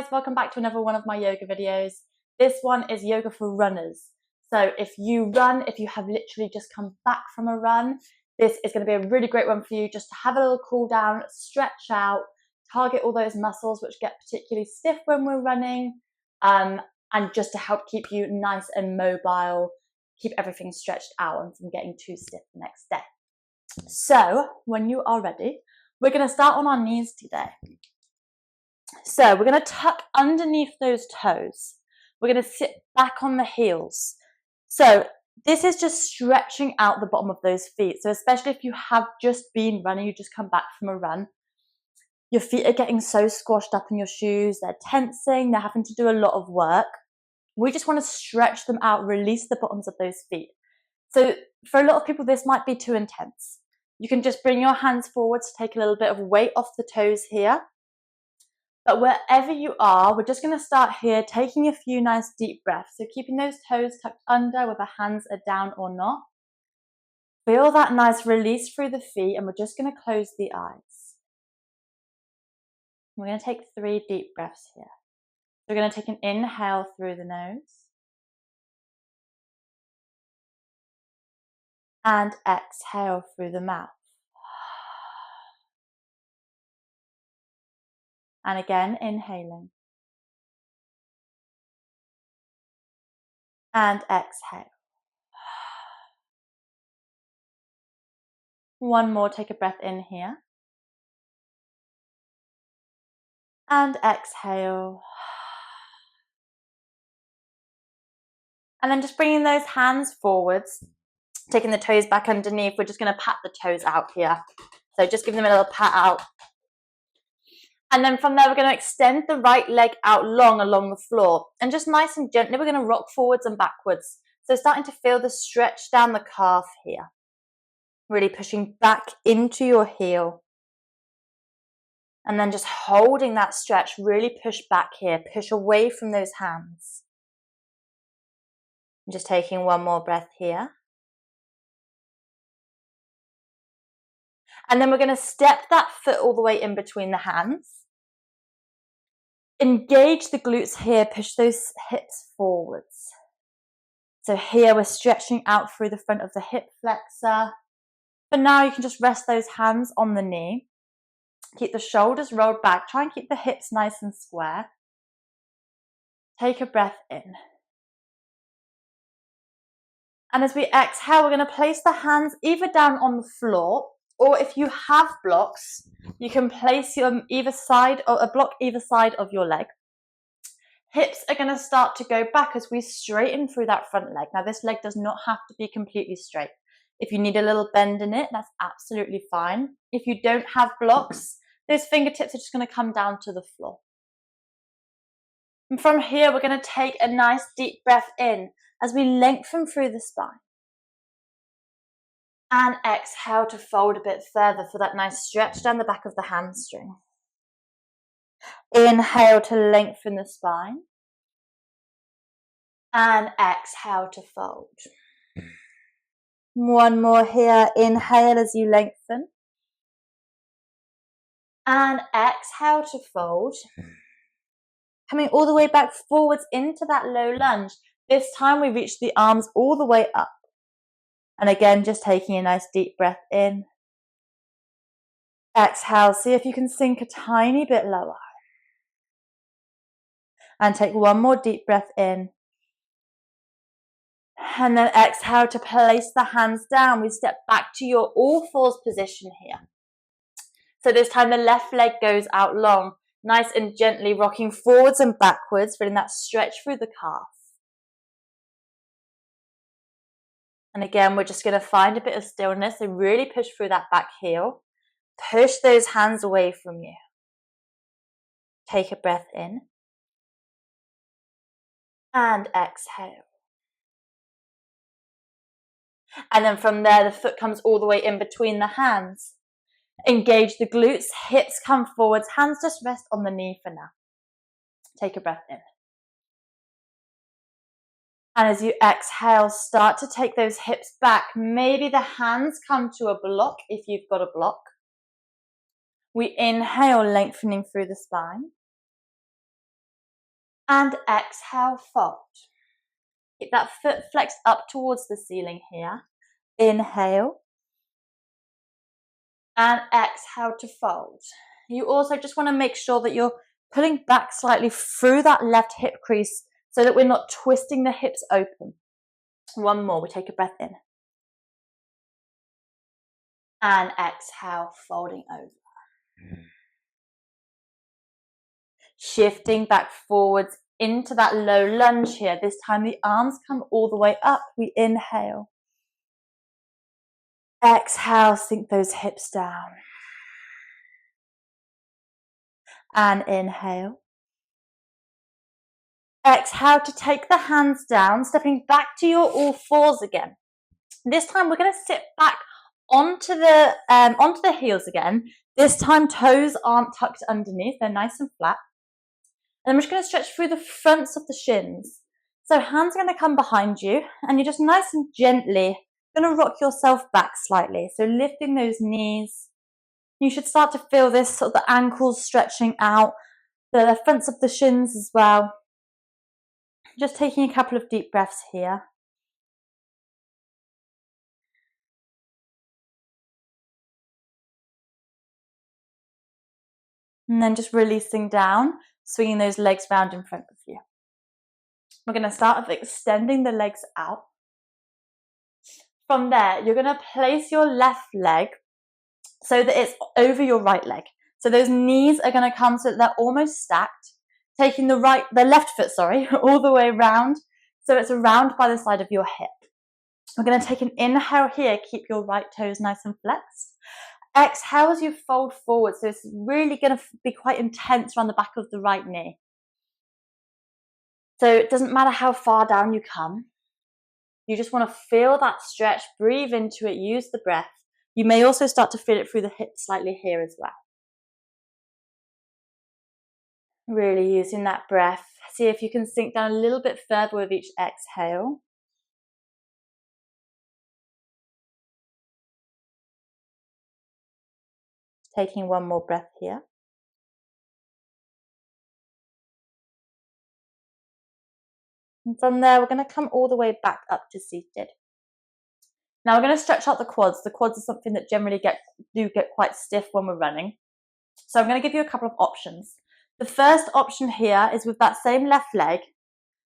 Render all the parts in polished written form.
guys, welcome back to another one of my yoga videos. This one is yoga for runners. So if you run, if you have literally just come back from a run, this is going to be a really great one for you just to have a little cool down, stretch out, target all those muscles which get particularly stiff when we're running, and just to help keep you nice and mobile, keep everything stretched out and from getting too stiff the next day. So when you are ready, we're going to start on our knees today. So we're going to tuck underneath those toes. We're going to sit back on the heels. So this is just stretching out the bottom of those feet. So especially if you have just been running, you just come back from a run, your feet are getting so squashed up in your shoes, they're tensing, they're having to do a lot of work. We just want to stretch them out, release the bottoms of those feet. So for a lot of people, this might be too intense. You can just bring your hands forward to take a little bit of weight off the toes here. But wherever you are, we're just going to start here, taking a few nice deep breaths. So keeping those toes tucked under, whether hands are down or not. Feel that nice release through the feet, and we're just going to close the eyes. We're going to take 3 deep breaths here. We're going to take an inhale through the nose. And exhale through the mouth. And again, inhaling. And exhale. One more, take a breath in here. And exhale. And then just bringing those hands forwards, taking the toes back underneath. We're just going to pat the toes out here. So just give them a little pat out. And then from there, we're going to extend the right leg out long along the floor. And just nice and gently, we're going to rock forwards and backwards. So starting to feel the stretch down the calf here. Really pushing back into your heel. And then just holding that stretch, really push back here. Push away from those hands. And just taking one more breath here. And then we're going to step that foot all the way in between the hands. Engage the glutes here, push those hips forwards. So here we're stretching out through the front of the hip flexor. For now, you can just rest those hands on the knee. Keep the shoulders rolled back. Try and keep the hips nice and square. Take a breath in. And as we exhale, we're going to place the hands either down on the floor, or if you have blocks, you can place them either side, or a block either side of your leg. Hips are going to start to go back as we straighten through that front leg. Now, this leg does not have to be completely straight. If you need a little bend in it, that's absolutely fine. If you don't have blocks, those fingertips are just going to come down to the floor. And from here, we're going to take a nice deep breath in as we lengthen through the spine. And exhale to fold a bit further for that nice stretch down the back of the hamstring. Inhale to lengthen the spine. And exhale to fold. One more here. Inhale as you lengthen. And exhale to fold. Coming all the way back forwards into that low lunge. This time we reach the arms all the way up. And again, just taking a nice deep breath in. Exhale, see if you can sink a tiny bit lower. And take one more deep breath in. And then exhale to place the hands down. We step back to your all fours position here. So this time the left leg goes out long. Nice and gently rocking forwards and backwards, feeling that stretch through the calf. And again, we're just going to find a bit of stillness and really push through that back heel. Push those hands away from you. Take a breath in. And exhale. And then from there, the foot comes all the way in between the hands. Engage the glutes, hips come forwards, hands just rest on the knee for now. Take a breath in. And as you exhale, start to take those hips back. Maybe the hands come to a block if you've got a block. We inhale, lengthening through the spine. And exhale, fold. Keep that foot flexed up towards the ceiling here. Inhale. And exhale to fold. You also just want to make sure that you're pulling back slightly through that left hip crease so that we're not twisting the hips open. One more, we take a breath in. And exhale, folding over. Shifting back forwards into that low lunge here. This time the arms come all the way up. We inhale. Exhale, sink those hips down. And inhale. Exhale to take the hands down, stepping back to your all fours again. This time we're going to sit back onto the heels again. This time toes aren't tucked underneath, they're nice and flat. And I'm just going to stretch through the fronts of the shins. So hands are going to come behind you and you're just nice and gently going to rock yourself back slightly. So lifting those knees. You should start to feel this sort of the ankles stretching out, the fronts of the shins as well. Just taking a couple of deep breaths here. And then just releasing down, swinging those legs round in front of you. We're going to start with extending the legs out. From there, you're going to place your left leg so that it's over your right leg. So those knees are going to come so that they're almost stacked, taking the left foot, all the way around, so it's around by the side of your hip. We're going to take an inhale here, keep your right toes nice and flexed. Exhale as you fold forward, so it's really going to be quite intense around the back of the right knee. So it doesn't matter how far down you come. You just want to feel that stretch, breathe into it, use the breath. You may also start to feel it through the hips slightly here as well. Really using that breath. See if you can sink down a little bit further with each exhale. Taking one more breath here. And from there, we're going to come all the way back up to seated. Now we're going to stretch out the quads. The quads are something that generally do get quite stiff when we're running. So I'm going to give you a couple of options. The first option here is with that same left leg,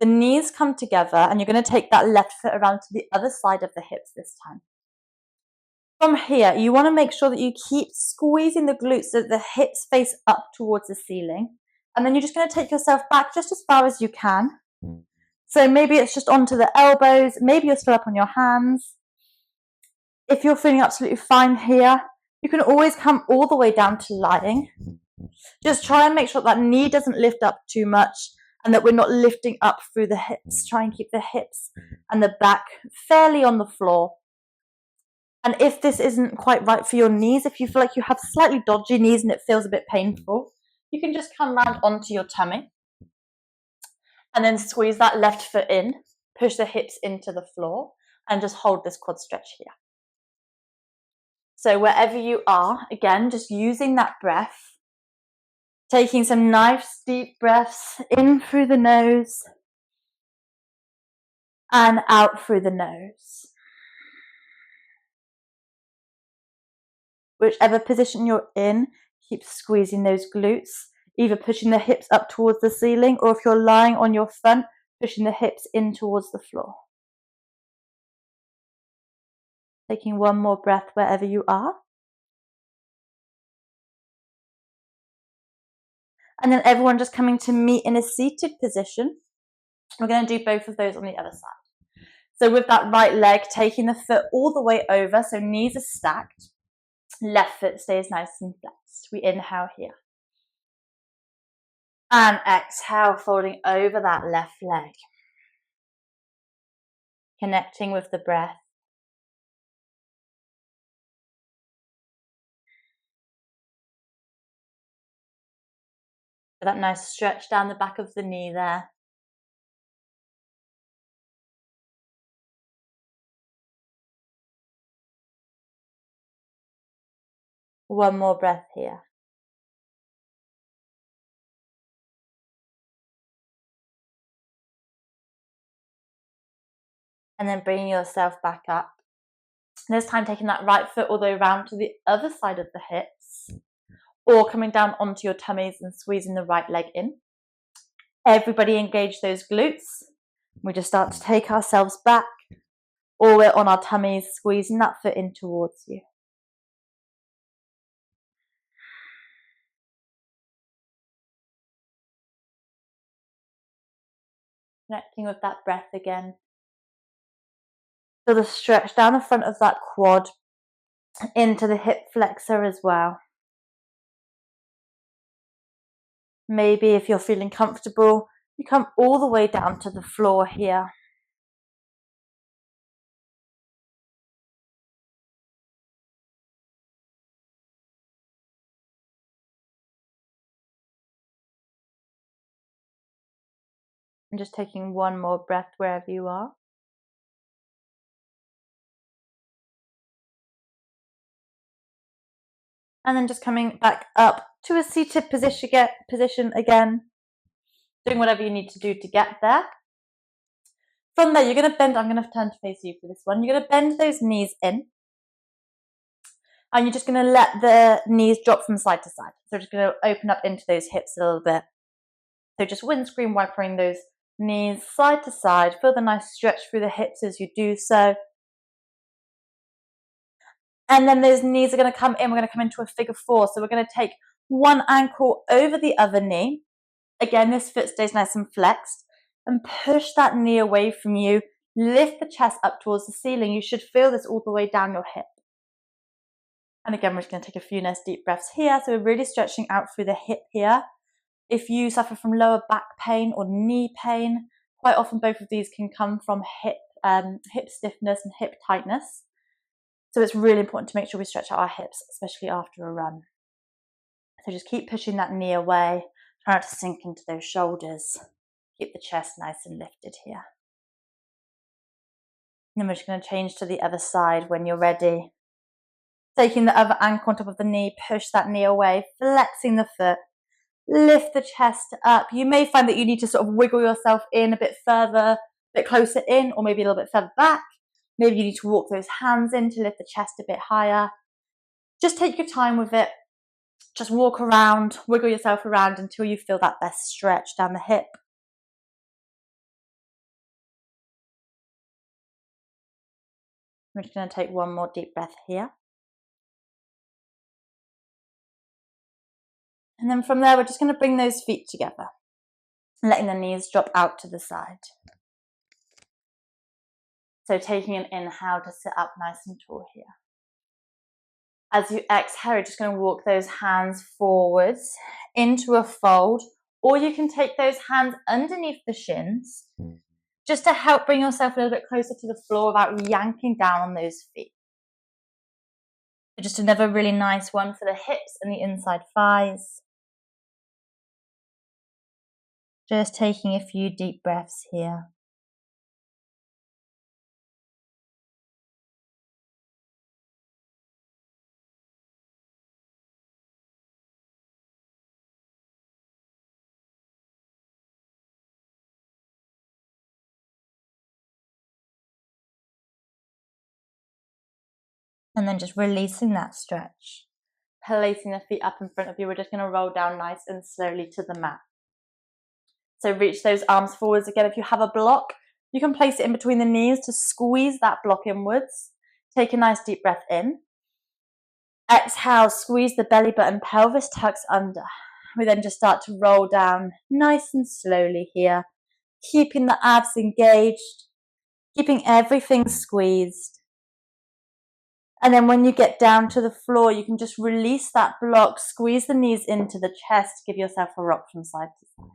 the knees come together and you're going to take that left foot around to the other side of the hips this time. From here, you want to make sure that you keep squeezing the glutes so that the hips face up towards the ceiling. And then you're just going to take yourself back just as far as you can. So maybe it's just onto the elbows, maybe you're still up on your hands. If you're feeling absolutely fine here, you can always come all the way down to lying. Just try and make sure that knee doesn't lift up too much and that we're not lifting up through the hips. Try and keep the hips and the back fairly on the floor. And if this isn't quite right for your knees, if you feel like you have slightly dodgy knees and it feels a bit painful, you can just come round onto your tummy and then squeeze that left foot in, push the hips into the floor and just hold this quad stretch here. So wherever you are, again, just using that breath, taking some nice deep breaths in through the nose and out through the nose. Whichever position you're in, keep squeezing those glutes, either pushing the hips up towards the ceiling or if you're lying on your front, pushing the hips in towards the floor. Taking one more breath wherever you are. And then everyone just coming to meet in a seated position. We're going to do both of those on the other side. So with that right leg, taking the foot all the way over, so knees are stacked. Left foot stays nice and flexed. We inhale here. And exhale, folding over that left leg. Connecting with the breath. That nice stretch down the back of the knee there. One more breath here. and then bringing yourself back up. And this time taking that right foot all the way around to the other side of the hips, or coming down onto your tummies and squeezing the right leg in. Everybody engage those glutes. We just start to take ourselves back, or we're on our tummies, squeezing that foot in towards you. Connecting with that breath again. Feel the stretch down the front of that quad, into the hip flexor as well. Maybe if you're feeling comfortable, you come all the way down to the floor here. And just taking one more breath wherever you are. And then just coming back up to a seated position again. Doing whatever you need to do to get there. From there, you're going to bend. I'm going to turn to face you for this one. You're going to bend those knees in. And you're just going to let the knees drop from side to side. So just going to open up into those hips a little bit. So just windscreen wipering those knees side to side. Feel the nice stretch through the hips as you do so. And then those knees are going to come in. We're going to come into a figure four. So we're going to take one ankle over the other knee. Again, this foot stays nice and flexed. And push that knee away from you. Lift the chest up towards the ceiling. You should feel this all the way down your hip. And again, we're just going to take a few nice deep breaths here. So we're really stretching out through the hip here. If you suffer from lower back pain or knee pain, quite often both of these can come from hip stiffness and hip tightness. So it's really important to make sure we stretch out our hips, especially after a run. So just keep pushing that knee away. Try not to sink into those shoulders. Keep the chest nice and lifted here. And then we're just going to change to the other side when you're ready. Taking the other ankle on top of the knee, push that knee away, flexing the foot. Lift the chest up. You may find that you need to sort of wiggle yourself in a bit further, a bit closer in, or maybe a little bit further back. Maybe you need to walk those hands in to lift the chest a bit higher. Just take your time with it. Just walk around, wiggle yourself around until you feel that best stretch down the hip. I'm just going to take one more deep breath here. And then from there, we're just going to bring those feet together, letting the knees drop out to the side. So taking an inhale to sit up nice and tall here. As you exhale, you're just going to walk those hands forwards into a fold, or you can take those hands underneath the shins, just to help bring yourself a little bit closer to the floor without yanking down on those feet. Just another really nice one for the hips and the inside thighs. Just taking a few deep breaths here. And then just releasing that stretch. Placing the feet up in front of you, we're just going to roll down nice and slowly to the mat. So reach those arms forwards again. If you have a block, you can place it in between the knees to squeeze that block inwards. Take a nice deep breath in. Exhale, squeeze the belly button, pelvis tucks under. We then just start to roll down nice and slowly here, keeping the abs engaged, keeping everything squeezed. And then when you get down to the floor, you can just release that block, squeeze the knees into the chest, give yourself a rock from side to side.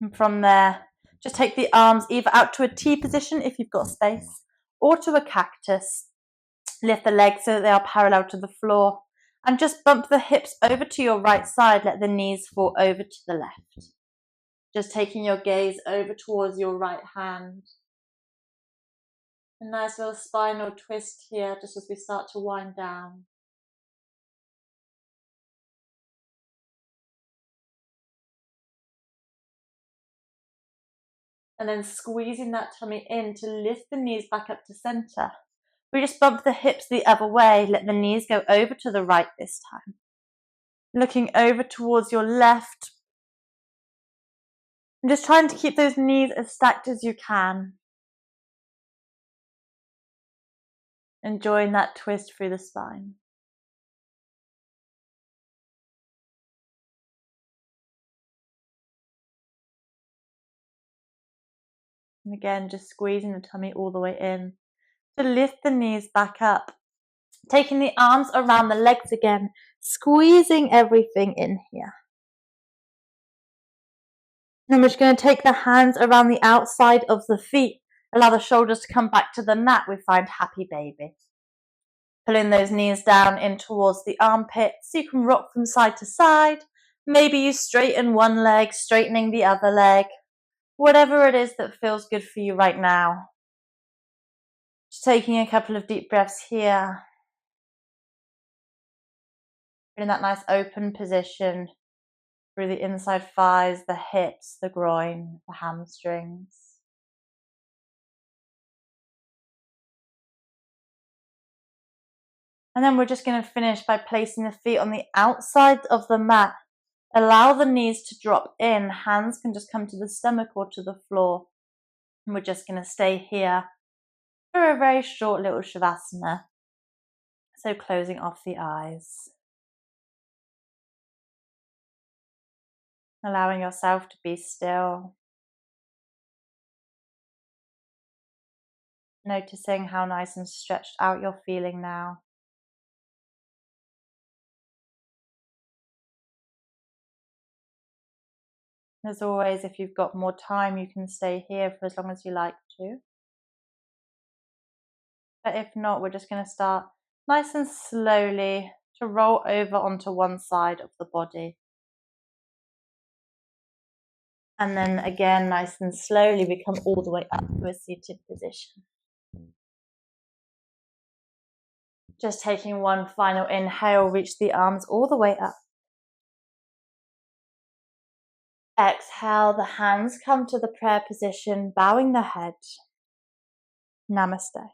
And from there, just take the arms either out to a T position if you've got space, or to a cactus. Lift the legs so that they are parallel to the floor, and just bump the hips over to your right side. Let the knees fall over to the left. Just taking your gaze over towards your right hand. A nice little spinal twist here, just as we start to wind down. And then squeezing that tummy in to lift the knees back up to center. We just bump the hips the other way, let the knees go over to the right this time. Looking over towards your left. And just trying to keep those knees as stacked as you can. Enjoying that twist through the spine. And again, just squeezing the tummy all the way in to lift the knees back up. Taking the arms around the legs again, squeezing everything in here. Then we're just going to take the hands around the outside of the feet. Allow the shoulders to come back to the mat. We find happy baby. Pulling those knees down in towards the armpits. You can rock from side to side. Maybe you straighten one leg, straightening the other leg. Whatever it is that feels good for you right now. Just taking a couple of deep breaths here. In that nice open position. Through the inside thighs, the hips, the groin, the hamstrings. And then we're just going to finish by placing the feet on the outside of the mat. Allow the knees to drop in. Hands can just come to the stomach or to the floor. And we're just going to stay here for a very short little shavasana. So closing off the eyes. Allowing yourself to be still. Noticing how nice and stretched out you're feeling now. As always, if you've got more time, you can stay here for as long as you like to. But if not, we're just going to start nice and slowly to roll over onto one side of the body. And then again, nice and slowly, we come all the way up to a seated position. Just taking one final inhale, reach the arms all the way up. Exhale, the hands come to the prayer position, bowing the head. Namaste.